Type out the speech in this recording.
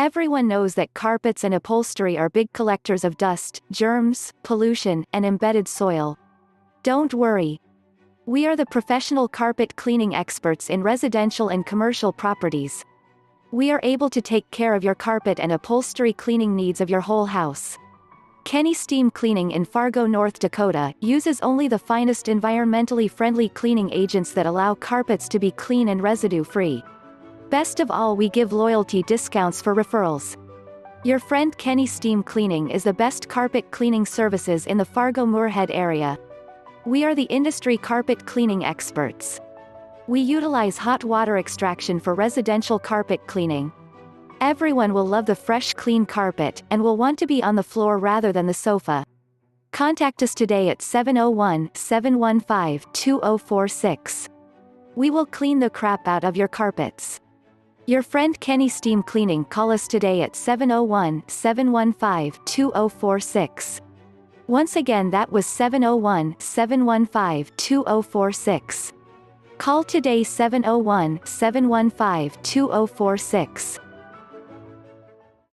Everyone knows that carpets and upholstery are big collectors of dust, germs, pollution, and embedded soil. Don't worry. We are the professional carpet cleaning experts in residential and commercial properties. We are able to take care of your carpet and upholstery cleaning needs of your whole house. Kenny Steam Cleaning in Fargo, North Dakota, uses only the finest environmentally friendly cleaning agents that allow carpets to be clean and residue-free. Best of all, we give loyalty discounts for referrals. Your friend Kenny Steam Cleaning is the best carpet cleaning services in the Fargo-Moorhead area. We are the industry carpet cleaning experts. We utilize hot water extraction for residential carpet cleaning. Everyone will love the fresh, clean carpet, and will want to be on the floor rather than the sofa. Contact us today at 701-715-2046. We will clean the crap out of your carpets. Your friend Kenny Steam Cleaning. Call us today at 701-715-2046. Once again, that was 701-715-2046. Call today 701-715-2046.